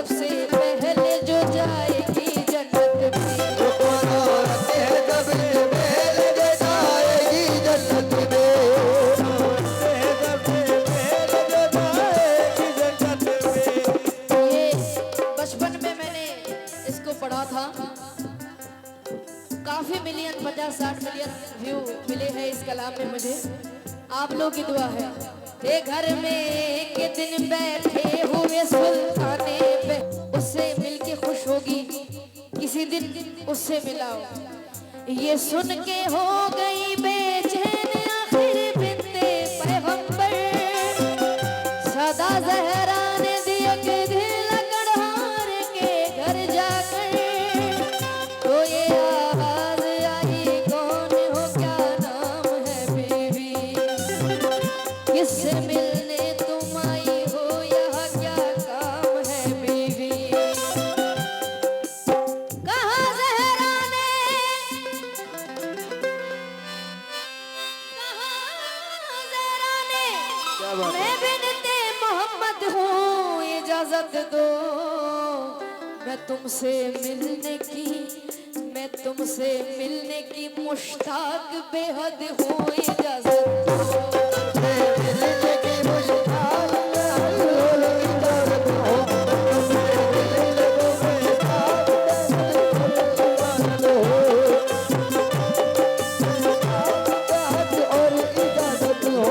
सबसे पहले जो जाएगी जन्नत में। वो कौन औरत है सबसे पहले जो जाएगी जन्नत में। ये बचपन में मैंने इसको पढ़ा था। काफी मिलियन 50-60 मिलियन व्यू मिले हैं इस कलाम में मुझे। आप लोग की दुआ है। ये घर में एक दिन बैठे हुए सुल्ताने पे, उससे मिलके खुश होगी, किसी दिन उससे मिलाओ। ये सुन के हो गई बेचैन आखिर बिनते पैगंबर, सदा ज़हरा ने दिया के दिल लकड़हार के घर जाकर। तो ये आवाज आई कौन हो, क्या नाम है बीवी, किससे मिलने तुम आई हो, यहाँ क्या काम है बीवी। कहा ज़हरा ने, कहा ज़हरा ने, मैं बिनते मोहम्मद हूँ, इजाजत दो मैं तुमसे मिलने की मुश्ताक बेहद हूँ, इजाजत दो। मिलने की मुश्ताक बेहद हूँ, इजाजत दो। मिलने को मुश्ताक बेहद हूँ, और इजाजत हो।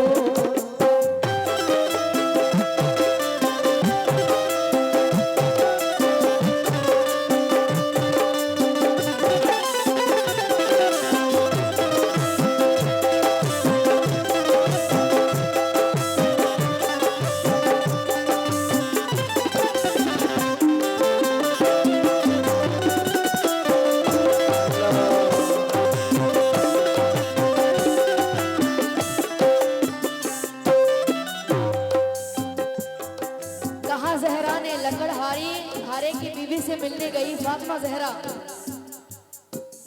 कहा ज़हरा ने, लकड़हारी हारे की बीवी से मिलने गई फातिमा ज़हरा,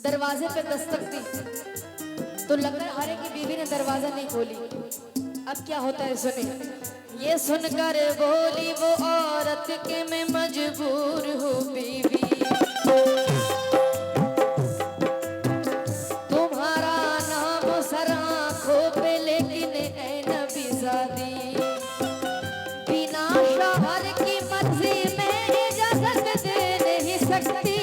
दरवाजे पे दस्तक दी तो लकड़हारे की बीवी ने दरवाजा नहीं खोली। अब क्या होता है सुने। ये सुनकर बोली वो औरत के मैं मजबूर हूँ बीवी, तुम्हारा नाम सर आँखों पे लेकिन ऐ नबी ज़ादी, बिना शौहर की मर्जी में इजाजत दे नहीं सकती।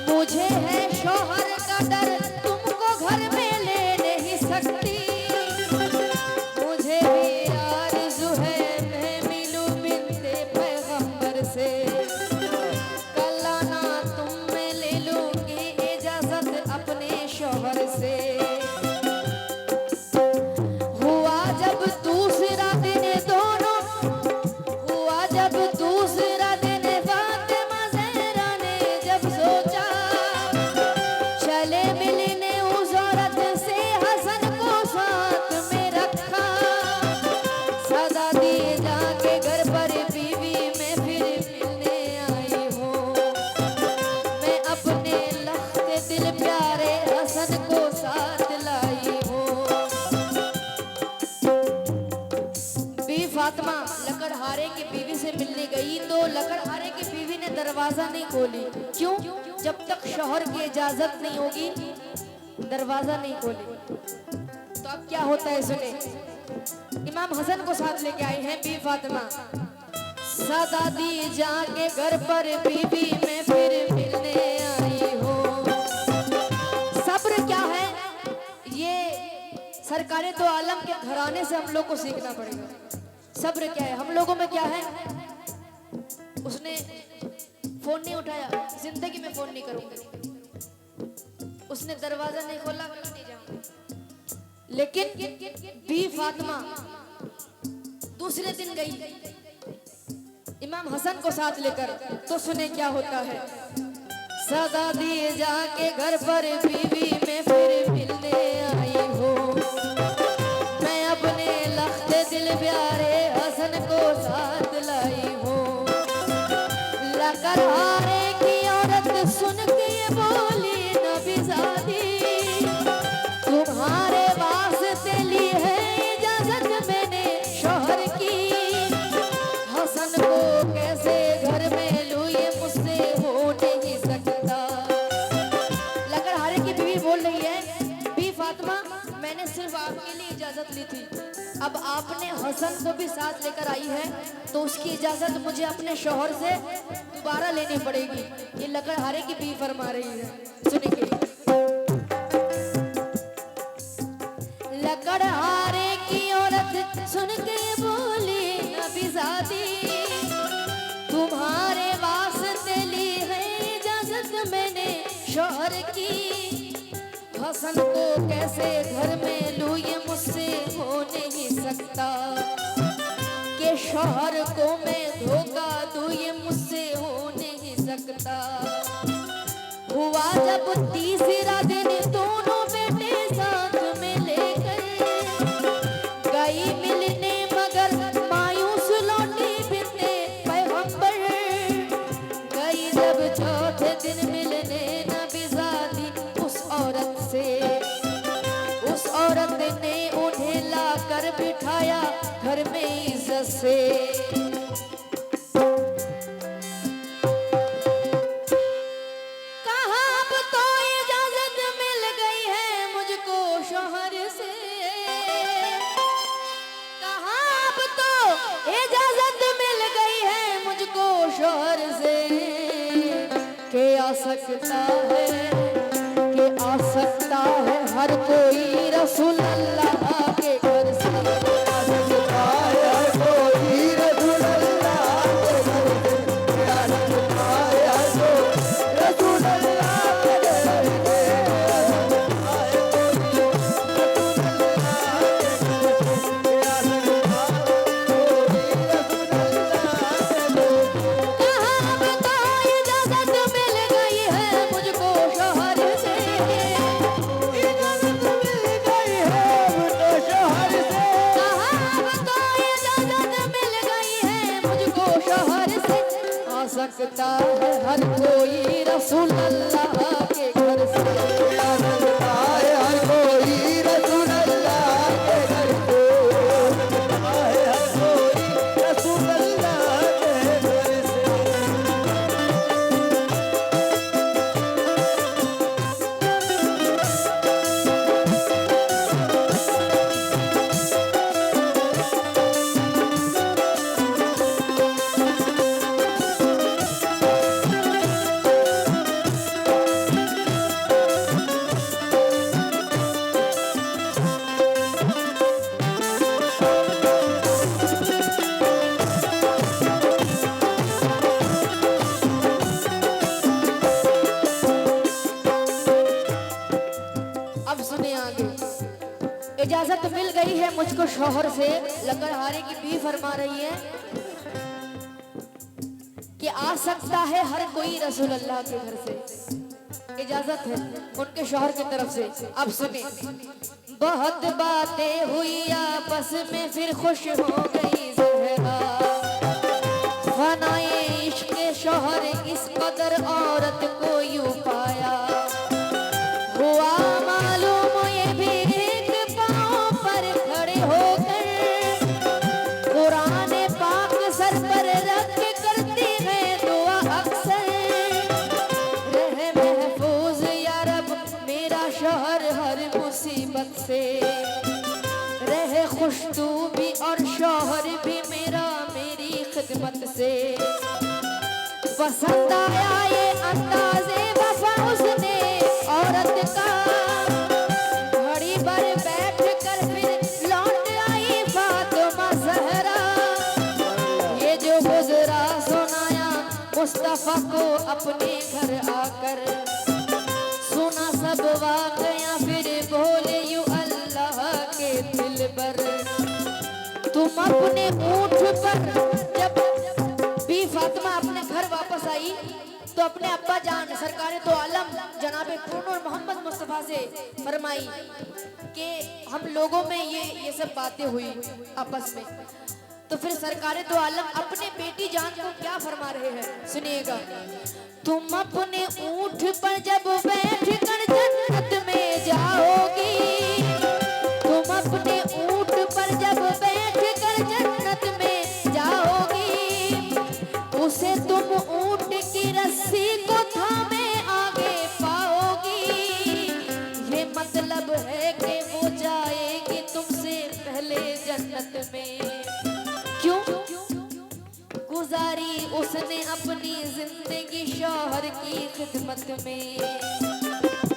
मुझे है शौहर का डर, तुमको घर में ले नहीं सकती। मुझे भी आरज़ू है मैं मिलूं बिनते पैगंबर से, कल आना तुम मैं ले लूंगी इजाजत अपने शौहर से। हुआ जब दूसरा दिन दोनों, हुआ जब दूसरा दिन फातिमा ज़हरा ने जब सोचा, चले मिलने उस औरत से हसन को साथ में रखा। सदा दी जाके घर पर बीवी में फिर मिलने आई हूँ, मैं अपने लख्ते दिल प्यारे हसन को साथ लाई हूँ। बी फातिमा लकड़हारे की बीवी से मिलने गई तो लकड़हारे की बीवी ने दरवाजा नहीं खोली। क्यों? जब तक शौहर की इजाजत नहीं होगी दरवाजा नहीं खोली। तो अब क्या होता है सुने। इमाम हसन को साथ लेके आई हैं बी फातिमा, सदा दी जाके घर पर बीवी में फिर मिलने आई हो। सब्र क्या है ये सरकारे तो आलम के घराने से हम लोग को सीखना पड़ेगा। सब्र क्या है, हम लोगों में क्या है। उसने फोन नहीं उठाया, जिंदगी में फोन नहीं करूंगी। उसने दरवाजा नहीं खोला, मैं नहीं जाऊंगी। लेकिन बी फातिमा दूसरे दिन गई इमाम हसन को साथ लेकर, तो सुने क्या होता है। सदा दी जाके घर पर बीवी में फिर मिलने आई हो, मैं अपने लख्ते दिल प्यारे हसन को साथ लाई हूँ। लकड़हारे की औरत सुन के ये बोली नबी ज़ादी, तुम्हारे वास्ते ली है इजाजत मैंने शौहर की, हसन को कैसे हसन को भी साथ लेकर आई है, तो उसकी इजाजत मुझे अपने शौहर से दोबारा लेनी पड़ेगी। ये लकड़हारे की भी फरमा रही है, सुनेंगे। लकड़हारे की औरत सुन के बोली नबीज़ादी, तुम्हारे वास्ते ली है इजाजत मैंने शौहर की। हसन को कैसे घर में लूं ये मुझसे हो नहीं सकता, कि शौहर को मैं धोखा दूं ये मुझसे हो नहीं सकता। हुआ जब तीसरा दिन दोनों बेटे साथ में लेकर गई मिलने, मगर मायूस लौटी बिनते पैगंबर। गई जब चौथे दिन मिलने नबीज़ादी उस औरत से, उस औरत ने उन्हें लाकर बिठाया घर में इज्जत से। कहा अब तो इजाजत मिल गई है मुझको शौहर से, कहा अब तो इजाजत मिल गई है मुझको शौहर से। के आ सकता है, के आ सकता है हर कोई रसूल अल्लाह के घर से। आ सकता है हर कोई रसूल अल्लाह के घर से। आ सकता है हर कोई रसूल अल्लाह के घर से। आए कोई रसूल अल्लाह के घर से। आ सकता है कोई रसूल अल्लाह के घर से। कहा अब तो इजाजत मिल गई है मुझको शौहर से। इजाजत मिल गई है मुझको शौहर से। कहा अब तो इजाजत मिल गई है मुझको शौहर से। आ सकता है हर कोई रसूल अल्लाह के घर से। आ सकता है हर कोई रसूल अल्लाह के घर से। आ सकता है हर कोई रसूल अल्लाह के घर से। अब सुने आगे। इजाजत मिल गई है मुझको शौहर से, लकड़हारे की भी फरमा रही है कि आ सकता है हर कोई रसूल अल्लाह के घर से। इजाजत है उनके शौहर की तरफ से। अब सुने। बहुत बातें हुई आपस में फिर खुश हो गई ज़हरा, फनाए इश्क शौहर इस कदर औरत को यूं पाया। हुआ मालूम ये भी एक पाँव पर खड़े होकर कुरान पाक सर पर रख के करती है दुआ अक्सर। रहे महफूज या रब मेरा शौहर हर मुसीबत से, रहे खुश तू भी और शौहर भी मेरा मेरी खिदमत से। पसंद आया ये अंदाज़े वफा उसने औरत का, घड़ी भर बैठ कर फिर लौट आई फातिमा ज़हरा। ये जो गुजरा सुनाया मुस्तफ़ा को अपने घर आकर, सुना सब वाक़या फिर बोले यूं अल्लाह के दिल पर। तुम अपने ऊँट पर जब भी फातिमा अपने घर वापस आई तो अपने अब्बा जान सरकार तो आलम जनाबे पूर्ण मोहम्मद मुस्तफ़ा से फरमाई कि हम लोगों में ये सब बातें हुई आपस में। तो फिर सरकार तो आलम अपने बेटी जान को क्या फरमा रहे हैं, सुनिएगा। तुम अपने ऊँट पर जब बैठ कर जन्नत में जाओगी, तुम अपने ऊँट पर जब बैठ कर जन्नत में जाओगी, उसे तुम ऊँट की रस्सी को थामे आगे पाओगी। ये मतलब है कि वो जाएगी तुमसे पहले जन्नत में। गुजारी उसने अपनी जिंदगी शौहर की खिदमत में,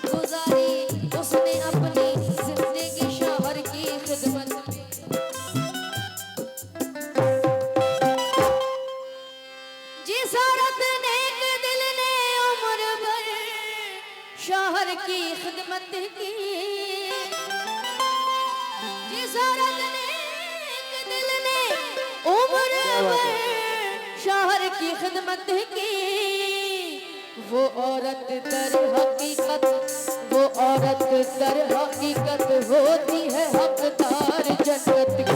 गुजारी उसने अपनी जिंदगी शौहर की खिदमत में। जिस औरत नेक दिल ने उम्र भर शौहर की खिदमत की, जिस औरत नेक दिल ने उम्र भर शौहर की खिदमत की, वो औरत दर हकीकत, वो औरत दर हकीकत होती है हकदार जन्नत की।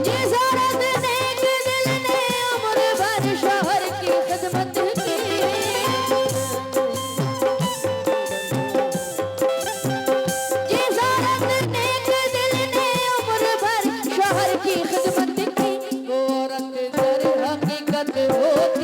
जिस औरत नेक दिल ने उम्र भर शौहर की खिदमत की, जिस औरत नेक दिल ने उम्र भर शौहर की खिदमत की, वो औरत दर हकीकत होती